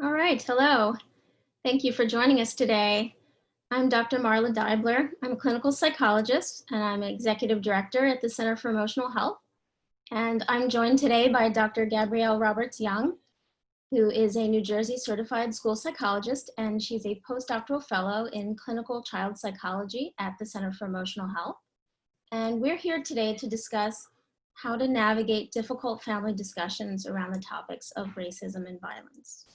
All right, hello. Thank you for joining us today. I'm Dr. Marla Deibler. I'm a clinical psychologist and I'm executive director at the Center for Emotional Health. And I'm joined today by Dr. Gabrielle Roberts-Young, who is a New Jersey certified school psychologist, and she's a postdoctoral fellow in clinical child psychology at the Center for Emotional Health. And we're here today to discuss how to navigate difficult family discussions around the topics of racism and violence.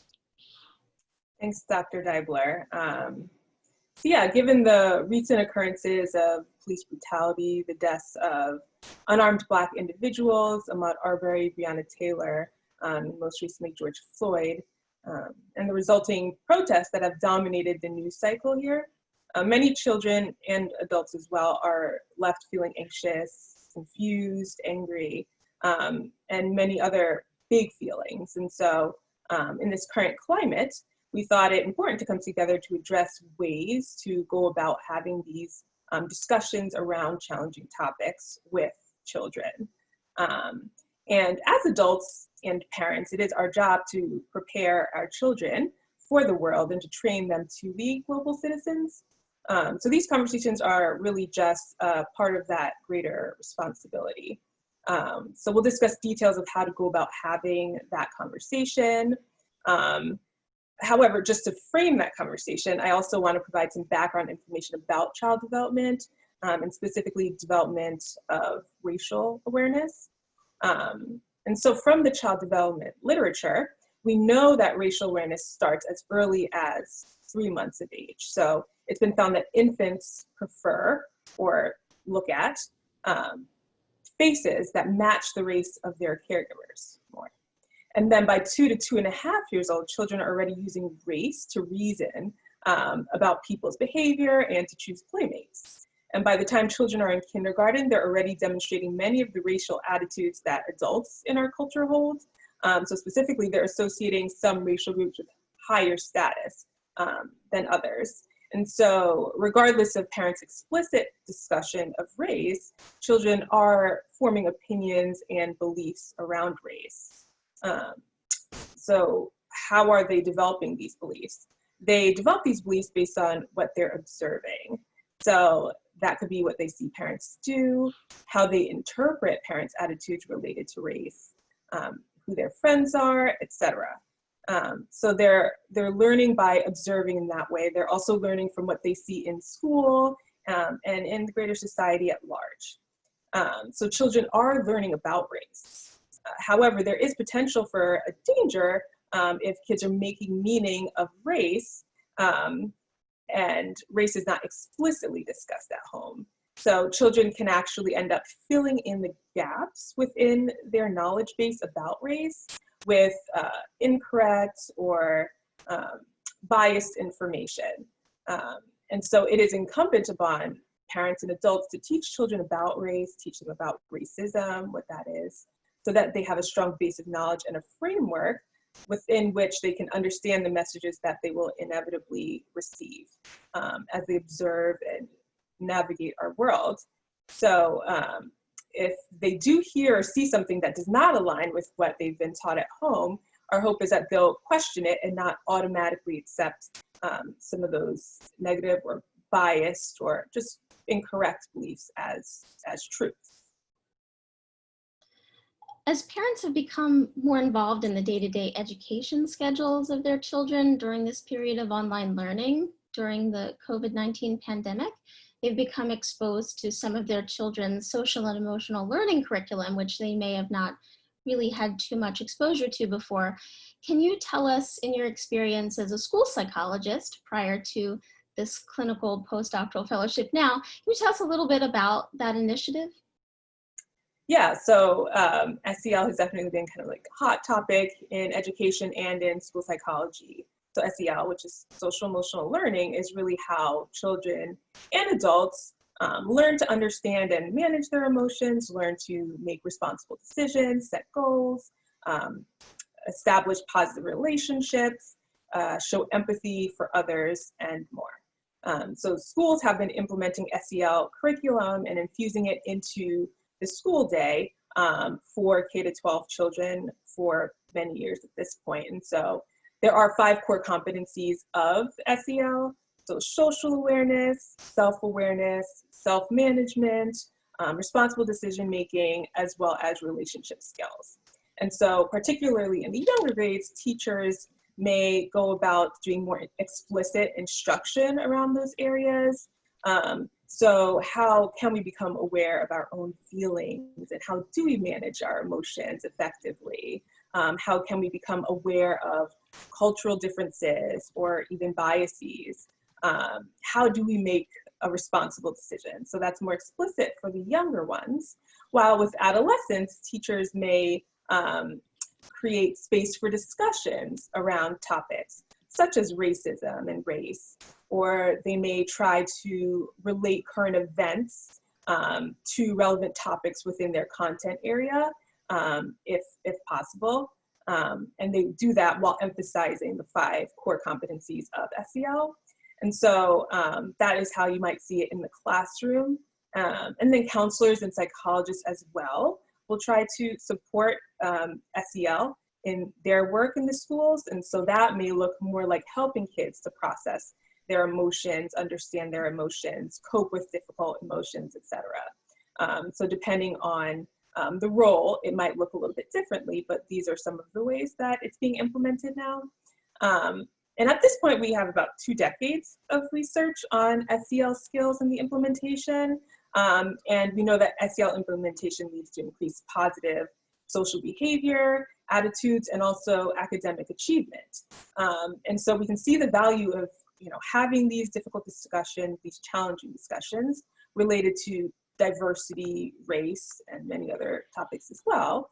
Thanks, Dr. Deibler. Given the recent occurrences of police brutality, the deaths of unarmed Black individuals, Ahmaud Arbery, Breonna Taylor, and most recently George Floyd, and the resulting protests that have dominated the news cycle here, many children and adults as well are left feeling anxious, confused, angry, and many other big feelings. And so in this current climate, we thought it important to come together to address ways to go about having these discussions around challenging topics with children. And as adults and parents, it is our job to prepare our children for the world and to train them to be global citizens. So these conversations are really just part of that greater responsibility. So we'll discuss details of how to go about having that conversation. However, just to frame that conversation, I also want to provide some background information about child development, and specifically development of racial awareness. And so from the child development literature, we know that racial awareness starts as early as 3 months of age. So it's been found that infants prefer or look at faces that match the race of their caregivers more. And then by 2 to 2.5 years old, children are already using race to reason about people's behavior and to choose playmates. And by the time children are in kindergarten, they're already demonstrating many of the racial attitudes that adults in our culture hold. So specifically, they're associating some racial groups with higher status than others. And so regardless of parents' explicit discussion of race, children are forming opinions and beliefs around race. So how are they developing these beliefs? They develop these beliefs based on what they're observing. So that could be what they see parents do, how they interpret parents' attitudes related to race, who their friends are, etc. So they're learning by observing in that way. They're also learning from what they see in school and in the greater society at large. So children are learning about race. However, there is potential for a danger if kids are making meaning of race and race is not explicitly discussed at home. So children can actually end up filling in the gaps within their knowledge base about race with incorrect or biased information. And so it is incumbent upon parents and adults to teach children about race, teach them about racism, what that is, so that they have a strong base of knowledge and a framework within which they can understand the messages that they will inevitably receive as they observe and navigate our world. So if they do hear or see something that does not align with what they've been taught at home, our hope is that they'll question it and not automatically accept some of those negative or biased or just incorrect beliefs as truth. As parents have become more involved in the day-to-day education schedules of their children during this period of online learning during the COVID-19 pandemic, they've become exposed to some of their children's social and emotional learning curriculum, which they may have not really had too much exposure to before. Can you tell us, in your experience as a school psychologist prior to this clinical postdoctoral fellowship now, can you tell us a little bit about that initiative? Yeah, so SEL has definitely been kind of like a hot topic in education and in school psychology. So SEL, which is social emotional learning, is really how children and adults learn to understand and manage their emotions, learn to make responsible decisions, set goals, establish positive relationships, show empathy for others, and more. So schools have been implementing SEL curriculum and infusing it into the school day for K-12 children for many years at this point. And so there are 5 core competencies of SEL. So social awareness, self-awareness, self-management, responsible decision-making, as well as relationship skills. And so particularly in the younger grades, teachers may go about doing more explicit instruction around those areas. So how can we become aware of our own feelings, and how do we manage our emotions effectively? How can we become aware of cultural differences or even biases? How do we make a responsible decision? So that's more explicit for the younger ones. While with adolescents, teachers may create space for discussions around topics such as racism and race, or they may try to relate current events to relevant topics within their content area, if possible. And they do that while emphasizing the 5 core competencies of SEL. And so that is how you might see it in the classroom. And then counselors and psychologists as well will try to support SEL in their work in the schools. And so that may look more like helping kids to process their emotions, understand their emotions, cope with difficult emotions, etc. So depending on the role, it might look a little bit differently, but these are some of the ways that it's being implemented now. And at this point, we have about 2 decades of research on SEL skills and the implementation. And we know that SEL implementation leads to increased positive social behavior, attitudes, and also academic achievement. And so we can see the value of having these difficult discussions, these challenging discussions related to diversity, race, and many other topics as well.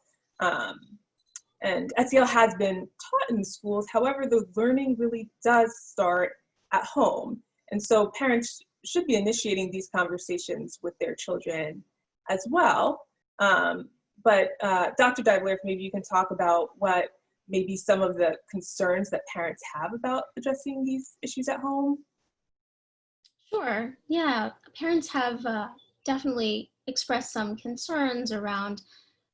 And SEL has been taught in schools. However, the learning really does start at home. And so parents should be initiating these conversations with their children as well. But Dr. Deibler, if maybe you can talk about what maybe some of the concerns that parents have about addressing these issues at home. Sure. Yeah, parents have definitely expressed some concerns around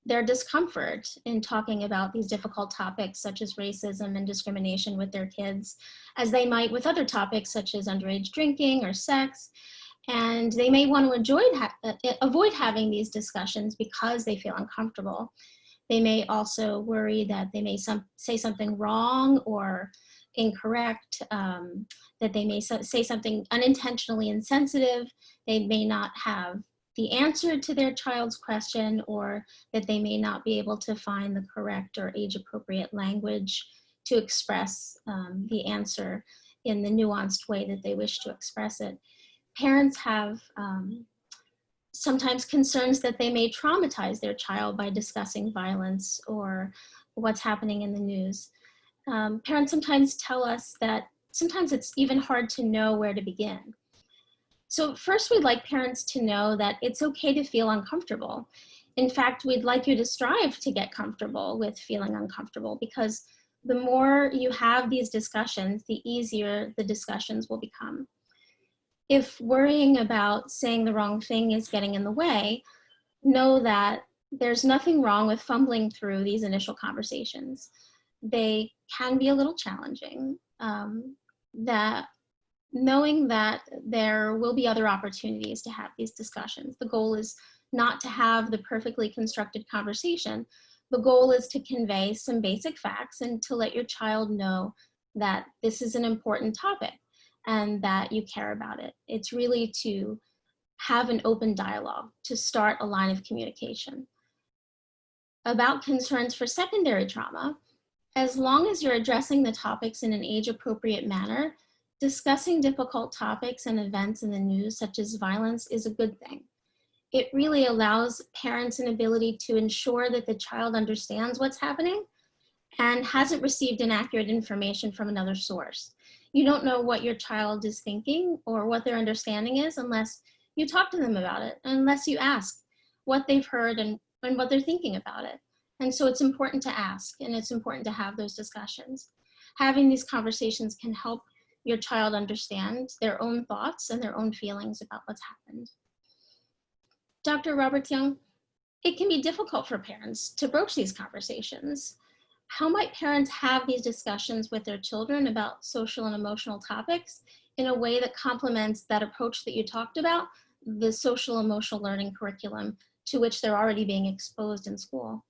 their discomfort in talking about these difficult topics such as racism and discrimination with their kids, as they might with other topics such as underage drinking or sex. And they may want to avoid having these discussions because they feel uncomfortable. They may also worry that they may say something wrong or incorrect, that they may say something unintentionally insensitive. They may not have the answer to their child's question, or that they may not be able to find the correct or age-appropriate language to express the answer in the nuanced way that they wish to express it. Parents have sometimes concerns that they may traumatize their child by discussing violence or what's happening in the news. Parents sometimes tell us that sometimes it's even hard to know where to begin. So first, we'd like parents to know that it's okay to feel uncomfortable. In fact, we'd like you to strive to get comfortable with feeling uncomfortable, because the more you have these discussions, the easier the discussions will become. If worrying about saying the wrong thing is getting in the way, know that there's nothing wrong with fumbling through these initial conversations. They can be a little challenging. Knowing that there will be other opportunities to have these discussions. The goal is not to have the perfectly constructed conversation. The goal is to convey some basic facts and to let your child know that this is an important topic and that you care about it. It's really to have an open dialogue, to start a line of communication. About concerns for secondary trauma, as long as you're addressing the topics in an age-appropriate manner, discussing difficult topics and events in the news, such as violence, is a good thing. It really allows parents an ability to ensure that the child understands what's happening and hasn't received inaccurate information from another source. You don't know what your child is thinking or what their understanding is unless you talk to them about it, unless you ask what they've heard and what they're thinking about it. And so it's important to ask, and it's important to have those discussions. Having these conversations can help your child understand their own thoughts and their own feelings about what's happened. Dr. Roberts-Young, it can be difficult for parents to broach these conversations. How might parents have these discussions with their children about social and emotional topics in a way that complements that approach that you talked about, the social emotional learning curriculum to which they're already being exposed in school?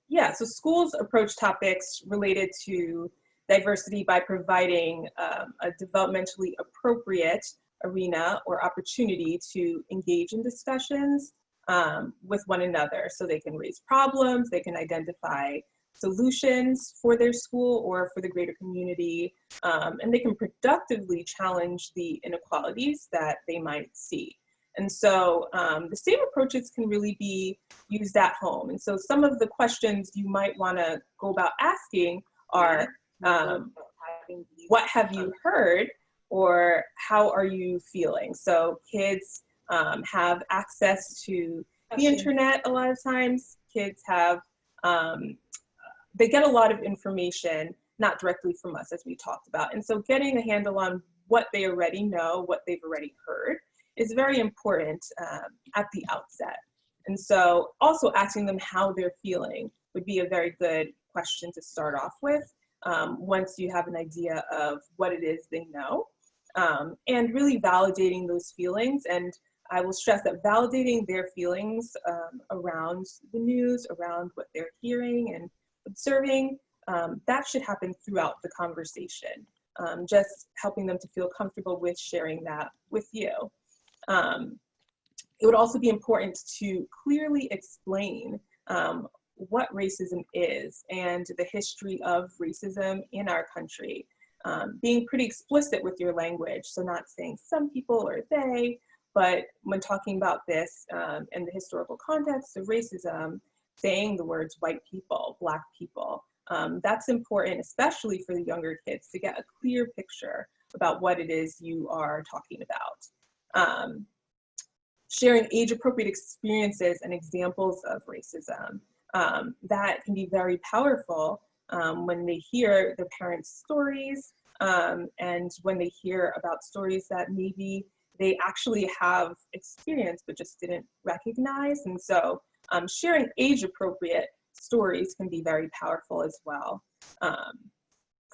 Yeah, so schools approach topics related to diversity by providing a developmentally appropriate arena or opportunity to engage in discussions with one another. So they can raise problems, they can identify solutions for their school or for the greater community, and they can productively challenge the inequalities that they might see. And so the same approaches can really be used at home. And so some of the questions you might want to go about asking are, what have you heard, or how are you feeling? So kids have access to the internet a lot of times. Kids have, they get a lot of information, not directly from us, as we talked about. And so getting a handle on what they already know, what they've already heard, is very important at the outset. And so also asking them how they're feeling would be a very good question to start off with once you have an idea of what it is they know, and really validating those feelings. And I will stress that validating their feelings around the news, around what they're hearing and observing, that should happen throughout the conversation, just helping them to feel comfortable with sharing that with you. It would also be important to clearly explain what racism is and the history of racism in our country. Being pretty explicit with your language, so not saying some people or they, but when talking about this and the historical context of racism, saying the words white people, Black people. That's important, especially for the younger kids, to get a clear picture about what it is you are talking about. Sharing age-appropriate experiences and examples of racism. That can be very powerful when they hear their parents' stories and when they hear about stories that maybe they actually have experienced but just didn't recognize. And so sharing age-appropriate stories can be very powerful as well.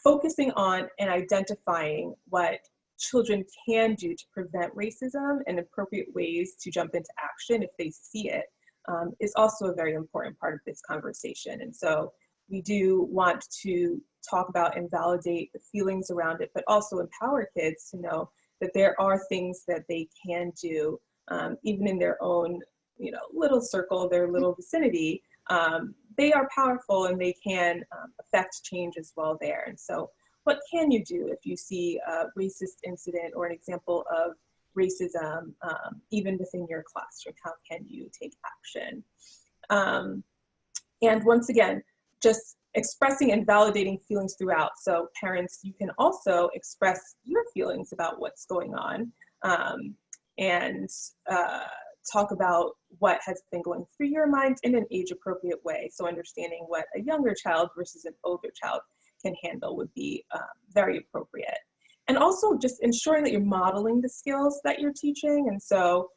Focusing on and identifying what children can do to prevent racism and appropriate ways to jump into action if they see it is also a very important part of this conversation. And so we do want to talk about and validate the feelings around it, but also empower kids to know that there are things that they can do, even in their own, little circle, their little vicinity. They are powerful and they can affect change as well there. And so what can you do if you see a racist incident or an example of racism, even within your classroom? How can you take action? And once again, just expressing and validating feelings throughout. So parents, you can also express your feelings about what's going on and talk about what has been going through your mind in an age-appropriate way. So understanding what a younger child versus an older child can handle would be very appropriate. And also just ensuring that you're modeling the skills that you're teaching. And so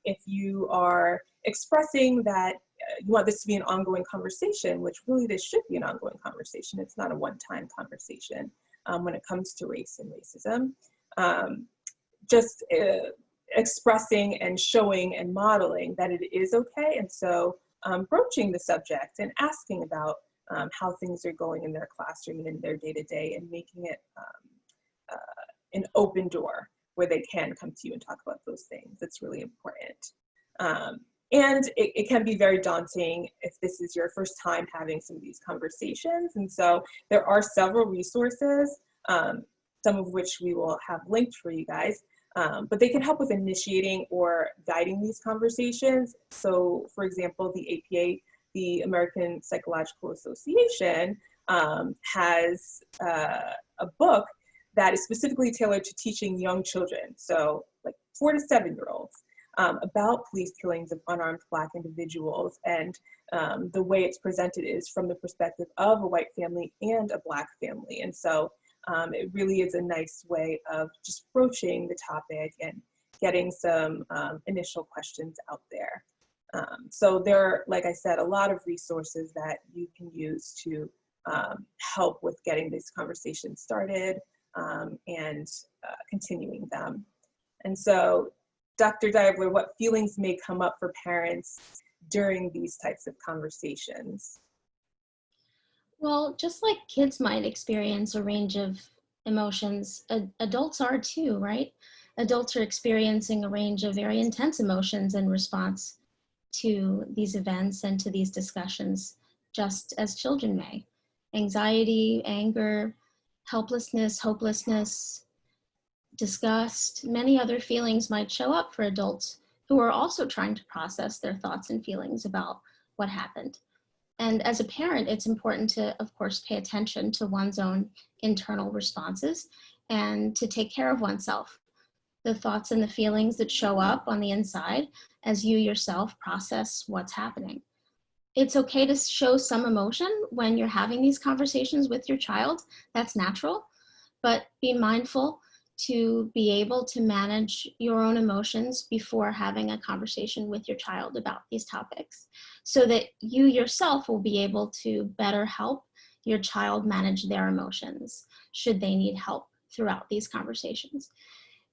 if you are expressing that you want this to be an ongoing conversation, which really this should be an ongoing conversation, it's not a one-time conversation when it comes to race and racism, just expressing and showing and modeling that it is okay. And so broaching the subject and asking about how things are going in their classroom and in their day-to-day, and making it an open door where they can come to you and talk about those things. It's really important. And it can be very daunting if this is your first time having some of these conversations. And so there are several resources, some of which we will have linked for you guys, but they can help with initiating or guiding these conversations. So for example, the APA, the American Psychological Association, has a book that is specifically tailored to teaching young children, so like 4 to 7-year-olds, about police killings of unarmed Black individuals. And the way it's presented is from the perspective of a white family and a Black family. And so it really is a nice way of just broaching the topic and getting some initial questions out there. So there are, like I said, a lot of resources that you can use to help with getting these conversations started and continuing them. And so, Dr. Deibler, what feelings may come up for parents during these types of conversations? Well, just like kids might experience a range of emotions, adults are too, right? Adults are experiencing a range of very intense emotions in response to these events and to these discussions, just as children may. Anxiety, anger, helplessness, hopelessness, disgust, many other feelings might show up for adults who are also trying to process their thoughts and feelings about what happened. And as a parent, it's important to, of course, pay attention to one's own internal responses and to take care of oneself. The thoughts and the feelings that show up on the inside as you yourself process what's happening. It's okay to show some emotion when you're having these conversations with your child. That's natural, but be mindful to be able to manage your own emotions before having a conversation with your child about these topics, so that you yourself will be able to better help your child manage their emotions should they need help throughout these conversations.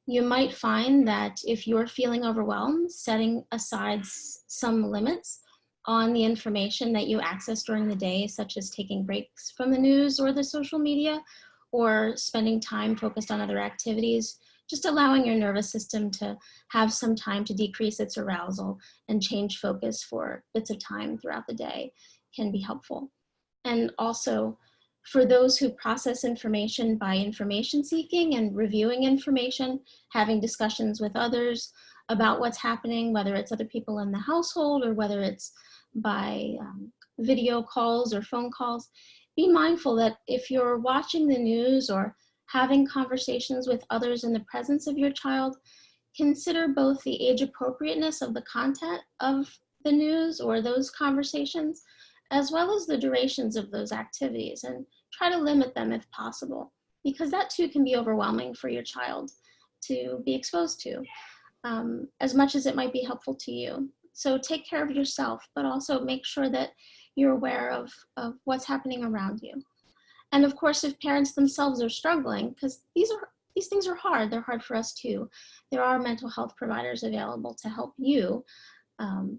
You might find that if you're feeling overwhelmed, setting aside some limits on the information that you access during the day, such as taking breaks from the news or the social media, or spending time focused on other activities, just allowing your nervous system to have some time to decrease its arousal and change focus for bits of time throughout the day can be helpful. And also, for those who process information by information seeking and reviewing information, having discussions with others about what's happening, whether it's other people in the household or whether it's by video calls or phone calls, be mindful that if you're watching the news or having conversations with others in the presence of your child, consider both the age appropriateness of the content of the news or those conversations, as well as the durations of those activities, and try to limit them if possible, because that too can be overwhelming for your child to be exposed to, as much as it might be helpful to you. So take care of yourself, but also make sure that you're aware of what's happening around you. And of course, if parents themselves are struggling, because these things are hard, they're hard for us too, there are mental health providers available to help you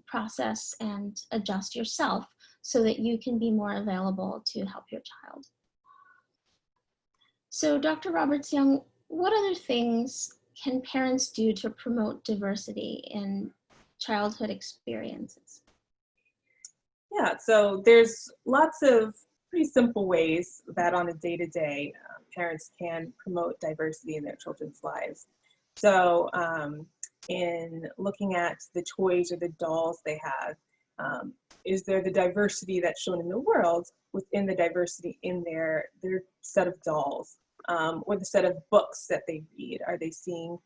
process and adjust yourself so that you can be more available to help your child. So Dr. Roberts-Young, what other things can parents do to promote diversity in childhood experiences? Yeah, so there's lots of pretty simple ways that on a day-to-day parents can promote diversity in their children's lives. So in looking at the toys or the dolls they have, is there the diversity that's shown in the world within the diversity in their set of dolls, or the set of books that they read? Are they seeing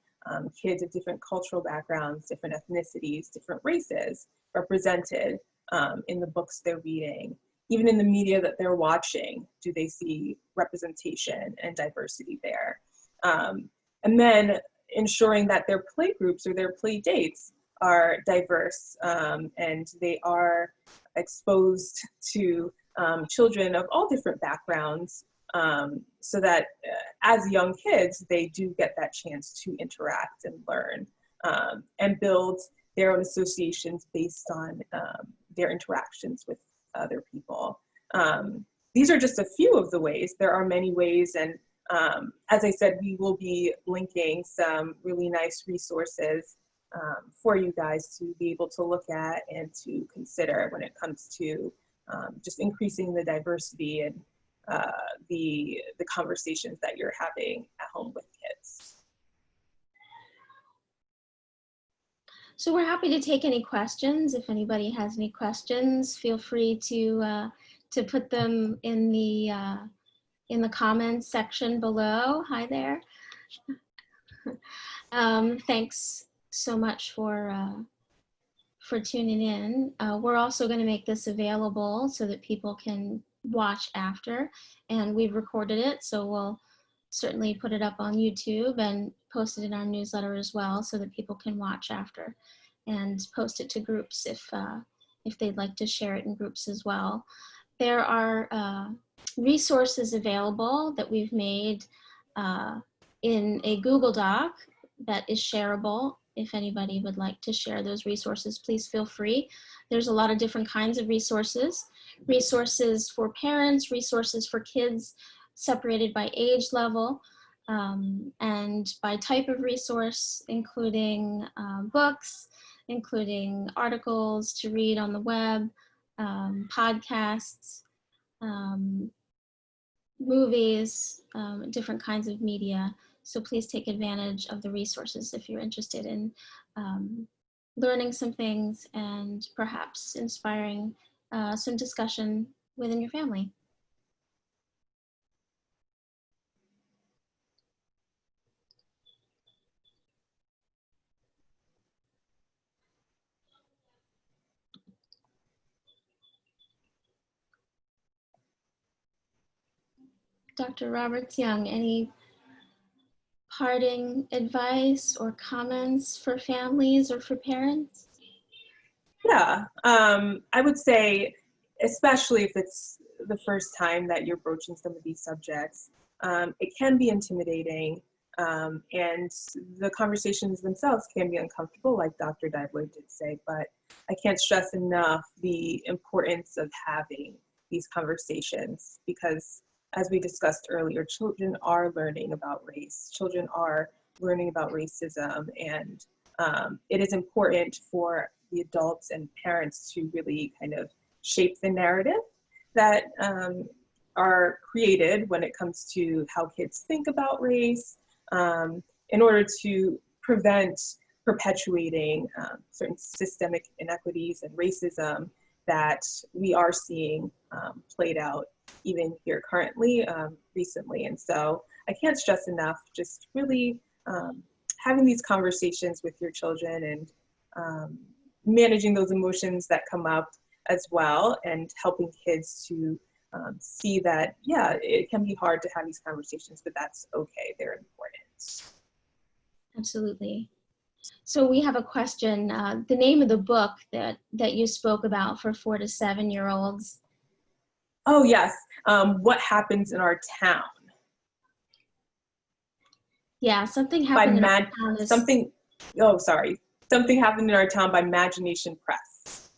kids of different cultural backgrounds, different ethnicities, different races represented in the books they're reading? Even in the media that they're watching, do they see representation and diversity there? And then ensuring that their play groups or their play dates are diverse and they are exposed to children of all different backgrounds, so that as young kids, they do get that chance to interact and learn and build their own associations based on their interactions with other people. These are just a few of the ways. There are many ways, and as I said, we will be linking some really nice resources for you guys to be able to look at and to consider when it comes to just increasing the diversity and the conversations that you're having at home with kids. So we're happy to take any questions. If anybody has any questions, feel free to put them in the comments section below. Hi there. Thanks so much for tuning in. We're also going to make this available so that people can watch after, and we've recorded it, so we'll certainly put it up on YouTube and post it in our newsletter as well so that people can watch after and post it to groups if they'd like to share it in groups as well. There are resources available that we've made in a Google Doc that is shareable. If anybody would like to share those resources, please feel free. There's a lot of different kinds of resources. Resources for parents, resources for kids separated by age level, and by type of resource, including books, including articles to read on the web, podcasts, movies, different kinds of media. So please take advantage of the resources if you're interested in learning some things and perhaps inspiring some discussion within your family. Dr. Roberts-Young, any parting advice or comments for families or for parents? Yeah, I would say, especially if it's the first time that you're broaching some of these subjects, it can be intimidating, and the conversations themselves can be uncomfortable, like Dr. Deibler did say, but I can't stress enough the importance of having these conversations because, as we discussed earlier, children are learning about race, children are learning about racism, and it is important for the adults and parents to really kind of shape the narrative that are created when it comes to how kids think about race in order to prevent perpetuating certain systemic inequities and racism that we are seeing played out even here currently, recently. And so I can't stress enough just really having these conversations with your children and managing those emotions that come up as well, and helping kids to see that, yeah, it can be hard to have these conversations, but that's okay, they're important. Absolutely. So we have a question, the name of the book that you spoke about for 4 to 7-year-olds. Oh yes, What Happens in Our Town. Yeah, Something Happened in Our Town is... Something Happened in Our Town by Imagination Press.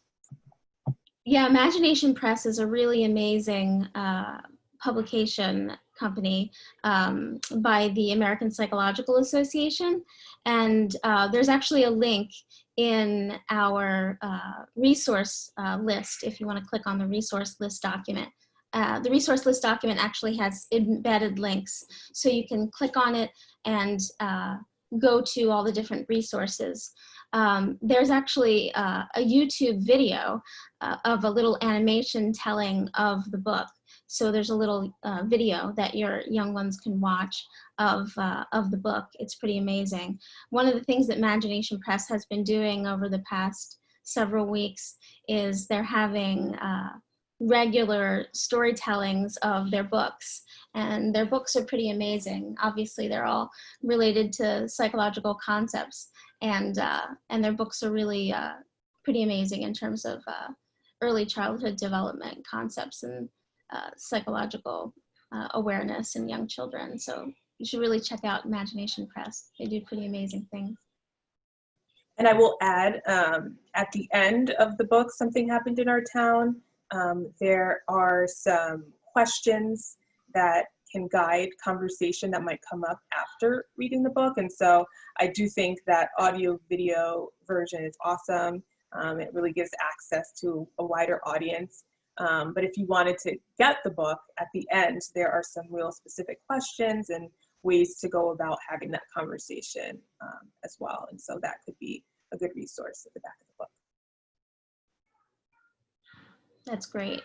Yeah, Imagination Press is a really amazing publication company by the American Psychological Association. And there's actually a link in our resource list if you want to click on the resource list document. The resource list document actually has embedded links, so you can click on it and go to all the different resources. There's actually a YouTube video of a little animation telling of the book. So there's a little video that your young ones can watch of the book. It's pretty amazing. One of the things that Imagination Press has been doing over the past several weeks is they're having regular storytellings of their books, and their books are pretty amazing. Obviously, they're all related to psychological concepts, and their books are really pretty amazing in terms of early childhood development concepts and psychological awareness in young children. So you should really check out Imagination Press. They do pretty amazing things. And I will add, at the end of the book, Something Happened in Our Town, there are some questions that can guide conversation that might come up after reading the book. And so I do think that audio-video version is awesome. It really gives access to a wider audience. But if you wanted to get the book, at the end, there are some real specific questions and ways to go about having that conversation as well. And so that could be a good resource at the back of the book. That's great.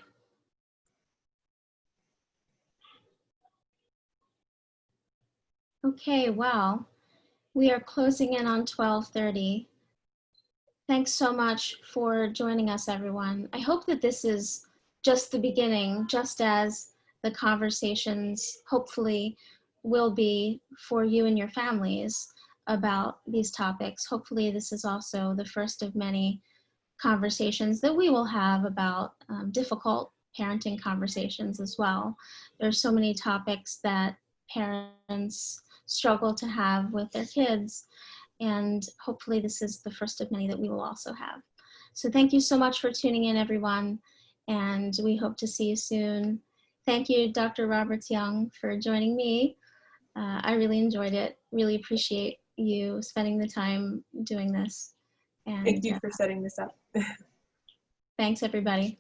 Okay, well, we are closing in on 12:30. Thanks so much for joining us, everyone. I hope that this is just the beginning, just as the conversations hopefully will be for you and your families about these topics. Hopefully this is also the first of many conversations that we will have about difficult parenting conversations as well. There's so many topics that parents struggle to have with their kids, and hopefully this is the first of many that we will also have. So thank you so much for tuning in, everyone, and we hope to see you soon. Thank you, Dr. Roberts-Young, for joining me. I really enjoyed it. Really appreciate you spending the time doing this. And Thank you for setting this up. thanks, everybody.